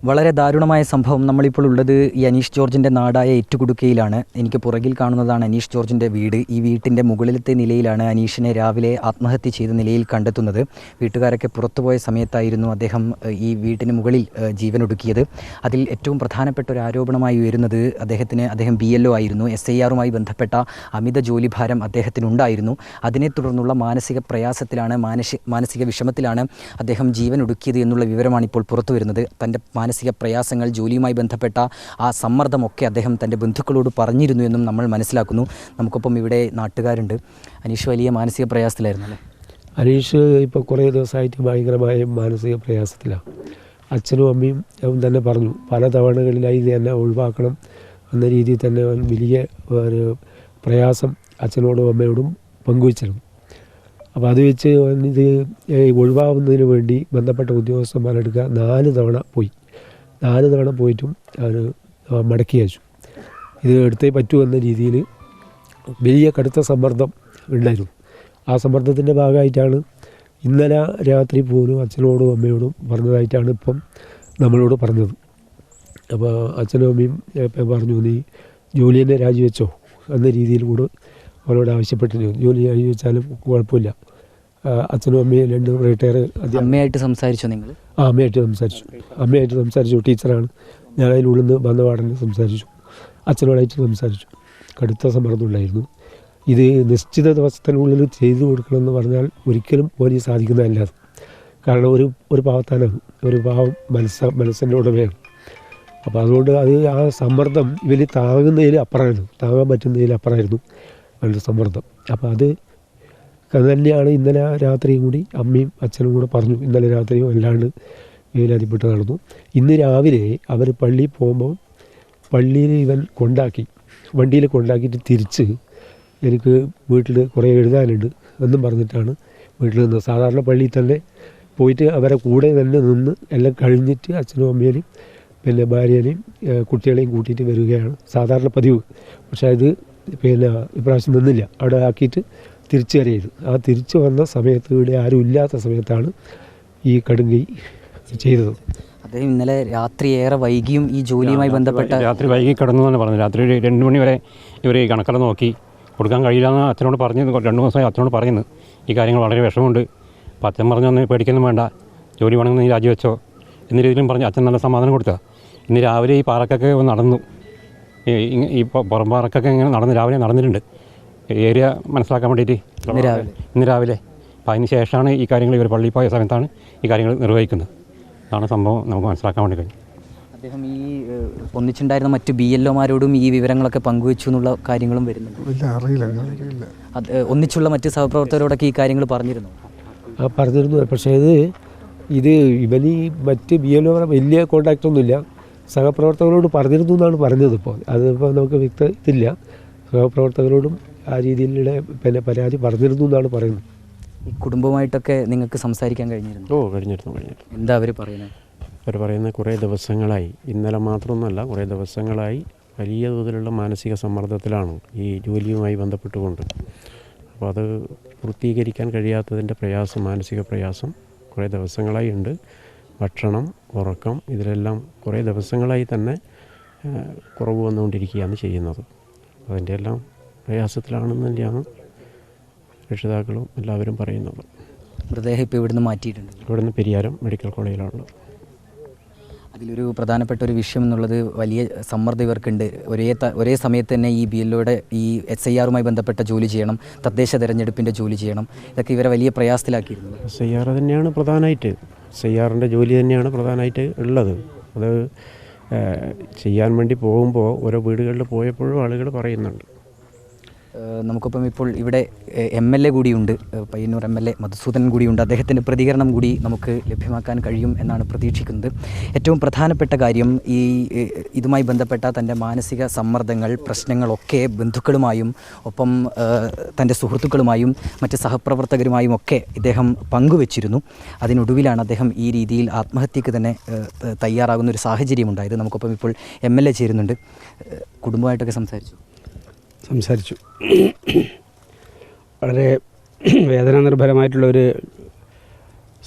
വളരെ ദാരുണമായ സംഭവം. നമ്മളിപ്പോൾ ഉള്ളത് ഈ അനീഷ് ജോർജിൻ്റെ നാടായ ഏറ്റുകുടുക്കയിലാണ്. എനിക്ക് പുറകിൽ കാണുന്നതാണ് അനീഷ് ജോർജിൻ്റെ വീട്. ഈ വീട്ടിൻ്റെ മുകളിലത്തെ നിലയിലാണ് അനീഷിനെ രാവിലെ ആത്മഹത്യ ചെയ്ത നിലയിൽ കണ്ടെത്തുന്നത്. വീട്ടുകാരൊക്കെ പുറത്തുപോയ സമയത്തായിരുന്നു അദ്ദേഹം ഈ വീട്ടിന് മുകളിൽ ജീവനൊടുക്കിയത്. അതിൽ ഏറ്റവും പ്രധാനപ്പെട്ട ഒരു ആരോപണമായി ഉയരുന്നത് അദ്ദേഹം BLO ആയിരുന്നു. SIRുമായി ബന്ധപ്പെട്ട അമിത ജോലിഭാരം അദ്ദേഹത്തിനുണ്ടായിരുന്നു. അതിനെ തുടർന്നുള്ള മാനസിക പ്രയാസത്തിലാണ്, മാനസിക വിഷമത്തിലാണ് അദ്ദേഹം ജീവനൊടുക്കിയത് എന്നുള്ള വിവരമാണ് ഇപ്പോൾ പുറത്തു വരുന്നത്. തൻ്റെ മാനസിക പ്രയാസങ്ങൾ, ജോലിയുമായി ബന്ധപ്പെട്ട ആ സമ്മർദ്ദമൊക്കെ അദ്ദേഹം തൻ്റെ ബന്ധുക്കളോട് പറഞ്ഞിരുന്നു എന്നും നമ്മൾ മനസ്സിലാക്കുന്നു. നമുക്കൊപ്പം ഇവിടെ നാട്ടുകാരുണ്ട്. അനീഷ് വലിയ മാനസിക പ്രയാസത്തിലായിരുന്നു അല്ലേ? അനീഷ് ഇപ്പോൾ കുറേ ദിവസമായിട്ട് ഭയങ്കരമായ മാനസിക പ്രയാസത്തിലാണ്. അച്ഛനും അമ്മയും തന്നെ പറഞ്ഞു, പല തവണകളിലായി ഇത് എന്നെ ഒഴിവാക്കണം എന്ന രീതിയിൽ തന്നെ വലിയ ഒരു പ്രയാസം അച്ഛനോടും അമ്മയോടും പങ്കുവച്ചിരുന്നു. അപ്പോൾ അത് വെച്ച് ഇത് ഒഴിവാകുന്നതിന് വേണ്ടി ബന്ധപ്പെട്ട ഉദ്യോഗസ്ഥന്മാരെടുക്കുക 4 തവണ പോയി. 4 തവണ പോയിട്ടും അവർ മടക്കി അയച്ചു. ഇത് എടുത്തേ പറ്റൂ എന്ന രീതിയിൽ വലിയ കടുത്ത സമ്മർദ്ദം ഉണ്ടായിരുന്നു. ആ സമ്മർദ്ദത്തിൻ്റെ ഭാഗമായിട്ടാണ് ഇന്നലെ രാത്രി പോലും അച്ഛനോടും അമ്മയോടും പറഞ്ഞതായിട്ടാണ് ഇപ്പം നമ്മളോട് പറഞ്ഞത്. അപ്പോൾ അച്ഛനും അമ്മയും പറഞ്ഞു, നീ ജോലി തന്നെ രാജിവെച്ചോ എന്ന രീതിയിൽ കൂടെ അവരോട് ആവശ്യപ്പെട്ടിരുന്നു. ജോലി രാജിവെച്ചാലും കുഴപ്പമില്ല. അച്ഛനും അമ്മയും 2 റിട്ടയർ. അമ്മയായിട്ട് സംസാരിച്ചോ നിങ്ങൾ? അമ്മയായിട്ട് സംസാരിച്ചു. ടീച്ചറാണ്. ഞാൻ അതിനുള്ളിൽ നിന്ന് വന്ന പാടനെ സംസാരിച്ചു. അച്ഛനോടായിട്ട് സംസാരിച്ചു. കടുത്ത സമ്മർദ്ദമുണ്ടായിരുന്നു. ഇത് നിശ്ചിത ദിവസത്തിനുള്ളിൽ ചെയ്തു കൊടുക്കണമെന്ന് പറഞ്ഞാൽ ഒരിക്കലും പോലീസ് സാധിക്കുന്നതല്ല. കാരണം ഒരു പാവത്താനാണ്, ഒരു പാവം മനസ്സിൻ്റെ ഉടമയാണ്. അപ്പോൾ അതുകൊണ്ട് ആ സമ്മർദ്ദം ഇവർ താങ്ങാൻ പറ്റുന്നതിൽ അപ്പുറമായിരുന്നു അവരുടെ സമ്മർദ്ദം. അപ്പോൾ അത് തന്നെയാണ് ഇന്നലെ രാത്രിയും കൂടി അമ്മയും അച്ഛനും കൂടെ പറഞ്ഞു. ഇന്നലെ രാത്രിയും അല്ലാണ്ട് വേലാതിപ്പെട്ട് നടന്നു. ഇന്ന് രാവിലെ അവർ പള്ളിയിൽ പോകുമ്പോൾ പള്ളിയിൽ ഇവൻ വണ്ടിയിൽ കൊണ്ടാക്കിയിട്ട് തിരിച്ച് എനിക്ക് വീട്ടിൽ കുറേ എഴുതാനുണ്ട് എന്നും പറഞ്ഞിട്ടാണ് വീട്ടിൽ നിന്ന്. സാധാരണ പള്ളിയിൽ തന്നെ പോയിട്ട് അവരെ കൂടെ തന്നെ നിന്ന് എല്ലാം കഴിഞ്ഞിട്ട് അച്ഛനും അമ്മേനെയും പിന്നെ ഭാര്യേനെയും കുട്ടികളെയും കൂട്ടിയിട്ട് വരികയാണ് സാധാരണ പതിവ്. പക്ഷേ ഇത് ഇപ്രാവശ്യം നിന്നില്ല. അവിടെ ആക്കിയിട്ട് തിരിച്ചു വരെയത്. ആ തിരിച്ചു വന്ന സമയത്ത് ഇവിടെ ആരും ഇല്ലാത്ത സമയത്താണ് ഈ കടുങ്കൈ ചെയ്തത്. അദ്ദേഹം ഇന്നലെ രാത്രി ഏറെ വൈകിയും ഈ ജോലിയുമായി ബന്ധപ്പെട്ട രാത്രി വൈകി കിടന്നു എന്നാണ് പറഞ്ഞത്. രാത്രി 2 മണി വരെ ഇവർ കണക്കെല്ലാം നോക്കി കൊടുക്കാൻ കഴിയില്ലെന്ന് അച്ഛനോട് പറഞ്ഞു. 2 ദിവസമായി അച്ഛനോട് പറയുന്നു ഈ കാര്യങ്ങൾ വളരെ വിഷമമുണ്ട്. അപ്പോൾ അച്ഛൻ പറഞ്ഞു, പേടിക്കൊന്നും വേണ്ട, ജോലി വേണമെന്ന് നീ രാജിവെച്ചോ എന്ന രീതിയിലും പറഞ്ഞ് അച്ഛൻ നല്ല സമാധാനം കൊടുത്തതാണ്. ഇന്ന് രാവിലെ ഈ പാറക്കൊക്കെ നടന്നു, ഈ പുറം പാറക്കൊക്കെ ഇങ്ങനെ രാവിലെ നടന്നിട്ടുണ്ട് ഏരിയ മനസ്സിലാക്കാൻ വേണ്ടിയിട്ട് ഇന്ന് രാവിലെ. അപ്പോൾ അതിന് ശേഷമാണ് ഈ കാര്യങ്ങൾ ഇവർ പള്ളിയിൽ പോയ സമയത്താണ് ഈ കാര്യങ്ങൾ നിർവഹിക്കുന്നത്. അതാണ് സംഭവം നമുക്ക് മനസ്സിലാക്കാൻ വേണ്ടി കഴിഞ്ഞു. അദ്ദേഹം ഈ ഒന്നിച്ചുണ്ടായിരുന്ന മറ്റ് BLOമാരോടും ഈ വിവരങ്ങളൊക്കെ പങ്കുവെച്ചു എന്നുള്ള കാര്യങ്ങളും വരുന്നുണ്ട്. ഒന്നിച്ചുള്ള മറ്റ് സഹപ്രവർത്തകരോടൊക്കെ ഈ കാര്യങ്ങൾ പറഞ്ഞിരുന്നു. പക്ഷേ ഇത് ഇവന് മറ്റ് BLO വലിയ കോൺടാക്റ്റൊന്നുമില്ല. സഹപ്രവർത്തകരോട് പറഞ്ഞിരുന്നു എന്നാണ് പറഞ്ഞത്. അതിപ്പോൾ നമുക്ക് വ്യക്തത്തില്ല. സഹപ്രവർത്തകരോടും ആ രീതിയിലുള്ള പരാതി പറഞ്ഞിരുന്നു എന്നാണ് പറയുന്നത്. ഈ കുടുംബമായിട്ടൊക്കെ നിങ്ങൾക്ക് സംസാരിക്കാൻ കഴിഞ്ഞിരുന്നു? കഴിഞ്ഞിരുന്നു. എന്താ അവർ പറയുന്നത്? അവർ പറയുന്നത് കുറേ ദിവസങ്ങളായി, ഇന്നലെ മാത്രമൊന്നുമല്ല, കുറേ ദിവസങ്ങളായി വലിയ തോതിലുള്ള മാനസിക സമ്മർദ്ദത്തിലാണ് ഈ ജോലിയുമായി ബന്ധപ്പെട്ടുകൊണ്ട്. അപ്പോൾ അത് പൂർത്തീകരിക്കാൻ കഴിയാത്തതിൻ്റെ മാനസിക പ്രയാസം കുറേ ദിവസങ്ങളായി ഉണ്ട്. ഭക്ഷണം, ഉറക്കം, ഇതിലെല്ലാം കുറേ ദിവസങ്ങളായി തന്നെ കുറവ് വന്നുകൊണ്ടിരിക്കുകയാണ് ചെയ്യുന്നത്. അതിൻ്റെ എല്ലാം പ്രയാസത്തിലാണെന്ന് തന്നെയാണ് രക്ഷിതാക്കളും എല്ലാവരും പറയുന്നത്. മൃതദേഹം ഇപ്പോൾ ഇവിടുന്ന് മാറ്റിയിട്ടുണ്ട്. ഇവിടുന്ന് പെരിയാരം മെഡിക്കൽ കോളേജിലാണുള്ളത്. അതിലൊരു പ്രധാനപ്പെട്ട ഒരു വിഷയം എന്നുള്ളത് വലിയ സമ്മർദ്ദം ഇവർക്കുണ്ട്. ഒരേ സമയത്ത് തന്നെ ഈ BLOയുടെ ഈ SIRുമായി ബന്ധപ്പെട്ട ജോലി ചെയ്യണം, തദ്ദേശ തെരഞ്ഞെടുപ്പിൻ്റെ ജോലി ചെയ്യണം. ഇതൊക്കെ ഇവരെ വലിയ പ്രയാസത്തിലാക്കിയിരുന്നു. SIR തന്നെയാണ് പ്രധാനമായിട്ട്, SIRൻ്റെ ജോലി തന്നെയാണ് പ്രധാനമായിട്ട് ഉള്ളത്. അത് ചെയ്യാൻ വേണ്ടി പോകുമ്പോൾ ഓരോ വീടുകളിൽ പോയപ്പോഴും ആളുകൾ പറയുന്നുണ്ട്. നമുക്കിപ്പം ഇപ്പോൾ ഇവിടെ MLA കൂടിയുണ്ട്, പയ്യന്നൂർ MLA മധുസൂദനൻ കൂടിയുണ്ട്. അദ്ദേഹത്തിൻ്റെ പ്രതികരണം കൂടി നമുക്ക് ലഭ്യമാക്കാൻ കഴിയും എന്നാണ് പ്രതീക്ഷിക്കുന്നത്. ഏറ്റവും പ്രധാനപ്പെട്ട കാര്യം ഇതുമായി ബന്ധപ്പെട്ട തൻ്റെ മാനസിക സമ്മർദ്ദങ്ങൾ, പ്രശ്നങ്ങളൊക്കെ ബന്ധുക്കളുമായും ഒപ്പം തൻ്റെ സുഹൃത്തുക്കളുമായും മറ്റ് സഹപ്രവർത്തകരുമായും ഒക്കെ ഇദ്ദേഹം പങ്കുവച്ചിരുന്നു. അതിനൊടുവിലാണ് അദ്ദേഹം ഈ രീതിയിൽ ആത്മഹത്യക്ക് തന്നെ തയ്യാറാകുന്ന ഒരു സാഹചര്യമുണ്ടായത്. നമുക്കൊപ്പം ഇപ്പോൾ MLA ചേരുന്നുണ്ട്. കുടുംബമായിട്ടൊക്കെ സംസാരിച്ചു. വളരെ വേദനാനിർഭരമായിട്ടുള്ളൊരു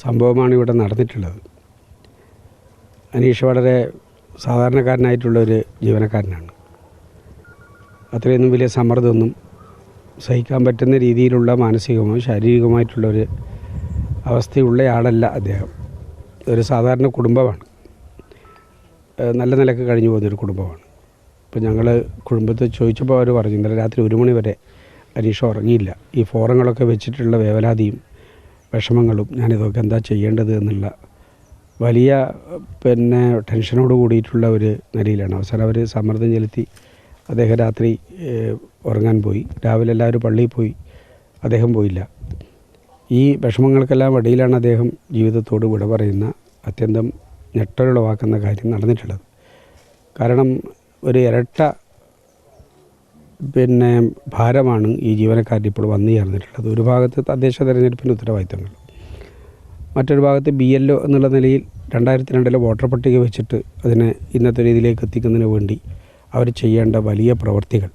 സംഭവമാണ് ഇവിടെ നടന്നിട്ടുള്ളത്. അനീഷ് വളരെ സാധാരണക്കാരനായിട്ടുള്ളൊരു ജീവനക്കാരനാണ്. അത്രയൊന്നും വലിയ സമ്മർദ്ദമൊന്നും സഹിക്കാൻ പറ്റുന്ന രീതിയിലുള്ള മാനസികമോ ശാരീരികമായിട്ടുള്ളൊരു അവസ്ഥയുള്ള ആളല്ല അദ്ദേഹം. ഒരു സാധാരണ കുടുംബമാണ്, നല്ല നിലക്ക് കഴിഞ്ഞു പോകുന്നൊരു കുടുംബമാണ്. ഇപ്പോൾ ഞങ്ങൾ കുടുംബത്തിൽ ചോദിച്ചപ്പോൾ അവർ പറഞ്ഞു ഇന്നലെ രാത്രി 1 മണി വരെ അനീഷ് ഉറങ്ങിയില്ല. ഈ ഫോറങ്ങളൊക്കെ വെച്ചിട്ടുള്ള വേവലാതിയും വിഷമങ്ങളും ഞാനിതൊക്കെ എന്താ ചെയ്യേണ്ടത് എന്നുള്ള വലിയ ടെൻഷനോട് കൂടിയിട്ടുള്ള ഒരു നിലയിലാണ്. അവസാനം അവർ സമ്മർദ്ദം ചെലുത്തി അദ്ദേഹം രാത്രി ഉറങ്ങാൻ പോയി. രാവിലെ എല്ലാവരും പള്ളിയിൽ പോയി, അദ്ദേഹം പോയില്ല. ഈ വിഷമങ്ങൾക്കെല്ലാം ഇടയിലാണ് അദ്ദേഹം ജീവിതത്തോട് വിട പറയുന്ന അത്യന്തം ഞെട്ടലുളവാക്കുന്ന കാര്യം നടന്നിട്ടുള്ളത്. കാരണം ഒരു ഇരട്ട ഭാരമാണ് ഈ ജീവനക്കാരിൽ ഇപ്പോൾ വന്നു ചേർന്നിട്ടുള്ളത്. ഒരു ഭാഗത്ത് തദ്ദേശ തെരഞ്ഞെടുപ്പിൻ്റെ ഉത്തരവാദിത്തങ്ങൾ, മറ്റൊരു ഭാഗത്ത് BLO എന്നുള്ള നിലയിൽ 2002 വോട്ടർ പട്ടിക വെച്ചിട്ട് അതിനെ ഇന്നത്തെ രീതിയിലേക്ക് എത്തിക്കുന്നതിന് വേണ്ടി അവർ ചെയ്യേണ്ട വലിയ പ്രവൃത്തികൾ.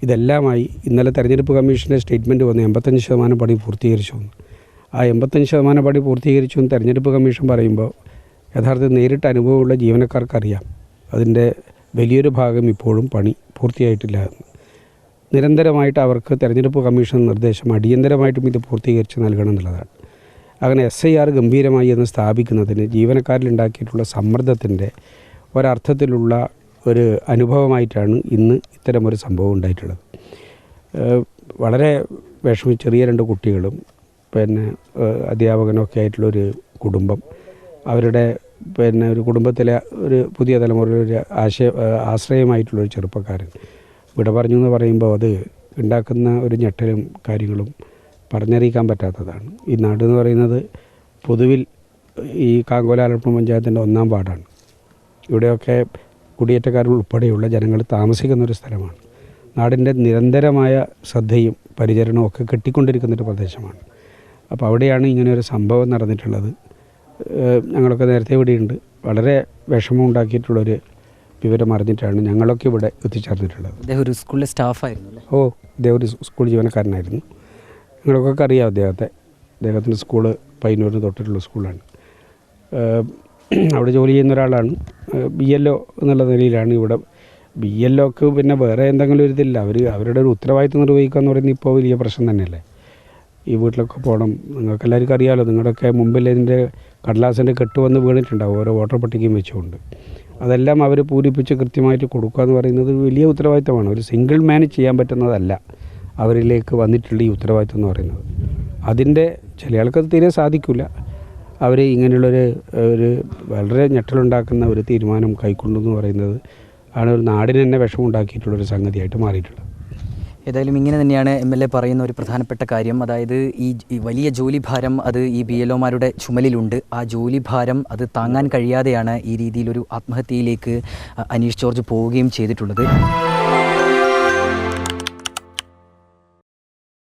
ഇതെല്ലാമായി ഇന്നലെ തെരഞ്ഞെടുപ്പ് കമ്മീഷൻ്റെ സ്റ്റേറ്റ്മെൻറ്റ് വന്ന് 85% പണി പൂർത്തീകരിച്ചു എന്ന്. ആ 85% പണി പൂർത്തീകരിച്ചു എന്ന് തെരഞ്ഞെടുപ്പ് കമ്മീഷൻ പറയുമ്പോൾ യഥാർത്ഥത്തിൽ നേരിട്ട് അനുഭവമുള്ള ജീവനക്കാർക്കറിയാം അതിൻ്റെ വലിയൊരു ഭാഗം ഇപ്പോഴും പണി പൂർത്തിയായിട്ടില്ല എന്ന്. നിരന്തരമായിട്ട് അവർക്ക് തെരഞ്ഞെടുപ്പ് കമ്മീഷൻ നിർദ്ദേശം അടിയന്തരമായിട്ടും ഇത് പൂർത്തീകരിച്ച് നൽകണം എന്നുള്ളതാണ്. അങ്ങനെ SIR ഗംഭീരമായി എന്ന് സ്ഥാപിക്കുന്നതിന് ജീവനക്കാരിലുണ്ടാക്കിയിട്ടുള്ള സമ്മർദ്ദത്തിൻ്റെ ഒരർത്ഥത്തിലുള്ള ഒരു അനുഭവമായിട്ടാണ് ഇന്ന് ഇത്തരമൊരു സംഭവം ഉണ്ടായിട്ടുള്ളത്. വളരെ ചെറിയ 2 കുട്ടികളും അധ്യാപകനൊക്കെ ആയിട്ടുള്ളൊരു കുടുംബം, അവരുടെ ഒരു കുടുംബത്തിലെ ഒരു പുതിയ തലമുറയുടെ ആശ്രയമായിട്ടുള്ളൊരു ചെറുപ്പക്കാരൻ വിട പറഞ്ഞു എന്ന് പറയുമ്പോൾ അത് ഉണ്ടാക്കുന്ന ഒരു ഞെട്ടലും കാര്യങ്ങളും പറഞ്ഞറിയിക്കാൻ പറ്റാത്തതാണ്. ഈ നാട് എന്ന് പറയുന്നത് പൊതുവിൽ ഈ കാങ്കോല ആലപ്പുഴ പഞ്ചായത്തിൻ്റെ 1-ാം വാർഡാണ്. ഇവിടെയൊക്കെ കുടിയേറ്റക്കാർ ഉൾപ്പെടെയുള്ള ജനങ്ങൾ താമസിക്കുന്നൊരു സ്ഥലമാണ്. നാടിൻ്റെ നിരന്തരമായ ശ്രദ്ധയും പരിചരണവും ഒക്കെ കിട്ടിക്കൊണ്ടിരിക്കുന്നൊരു പ്രദേശമാണ്. അപ്പോൾ അവിടെയാണ് ഇങ്ങനെയൊരു സംഭവം നടന്നിട്ടുള്ളത്. ഞങ്ങളൊക്കെ നേരത്തെ ഇവിടെയുണ്ട്. വളരെ വിഷമം ഉണ്ടാക്കിയിട്ടുള്ളൊരു വിവരം അറിഞ്ഞിട്ടാണ് ഞങ്ങളൊക്കെ ഇവിടെ എത്തിച്ചേർന്നിട്ടുള്ളത്. അദ്ദേഹം ഒരു സ്കൂളിലെ സ്റ്റാഫായിരുന്നു അല്ലേ? അദ്ദേഹം ഒരു സ്കൂൾ ജീവനക്കാരനായിരുന്നു. ഞങ്ങൾക്കൊക്കെ അറിയാം അദ്ദേഹത്തിൻ്റെ സ്കൂള് പയ്യന്നൂരിന് തൊട്ടിട്ടുള്ള സ്കൂളാണ്. അവിടെ ജോലി ചെയ്യുന്ന ഒരാളാണ്. BLO എന്നുള്ള നിലയിലാണ് ഇവിടെ. BLOക്ക് പിന്നെ വേറെ എന്തെങ്കിലും ഒരു ഇതില്ല. അവരുടെ ഒരു ഉത്തരവാദിത്വം നിർവഹിക്കുക എന്ന് പറയുന്നത് ഇപ്പോൾ വലിയ പ്രശ്നം തന്നെയല്ലേ. ഈ വീട്ടിലൊക്കെ പോകണം. നിങ്ങൾക്ക് എല്ലാവർക്കും അറിയാമല്ലോ, നിങ്ങളുടെയൊക്കെ മുമ്പിൽ ഇതിൻ്റെ കടലാസിൻ്റെ കെട്ട് വന്ന് വീണിട്ടുണ്ടാവും ഓരോ വോട്ടർ പട്ടികയും വെച്ചുകൊണ്ട്. അതെല്ലാം അവർ പൂരിപ്പിച്ച് കൃത്യമായിട്ട് കൊടുക്കുക എന്ന് പറയുന്നത് വലിയ ഉത്തരവാദിത്തമാണ്. ഒരു സിംഗിൾ മാൻ ചെയ്യാൻ പറ്റുന്നതല്ല അവരിലേക്ക് വന്നിട്ടുള്ള ഈ ഉത്തരവാദിത്തം എന്ന് പറയുന്നത്. അതിൻ്റെ ചില ആൾക്കത് തീരെ സാധിക്കില്ല. അവർ ഇങ്ങനെയുള്ളൊരു വളരെ ഞെട്ടലുണ്ടാക്കുന്ന ഒരു തീരുമാനം കൈക്കൊണ്ടെന്ന് പറയുന്നത് ആണ് ഒരു നാടിന് തന്നെ വിഷമമുണ്ടാക്കിയിട്ടുള്ളൊരു സംഗതിയായിട്ട് മാറിയിട്ടുള്ളത്. ഏതായാലും ഇങ്ങനെ തന്നെയാണ് MLA പറയുന്ന ഒരു പ്രധാനപ്പെട്ട കാര്യം. അതായത് ഈ വലിയ ജോലിഭാരം അത് ഈ BLOമാരുടെ ചുമലിലുണ്ട്. ആ ജോലിഭാരം അത് താങ്ങാൻ കഴിയാതെയാണ് ഈ രീതിയിലൊരു ആത്മഹത്യയിലേക്ക് അനീഷ് ജോർജ് പോവുകയും ചെയ്തിട്ടുള്ളത്.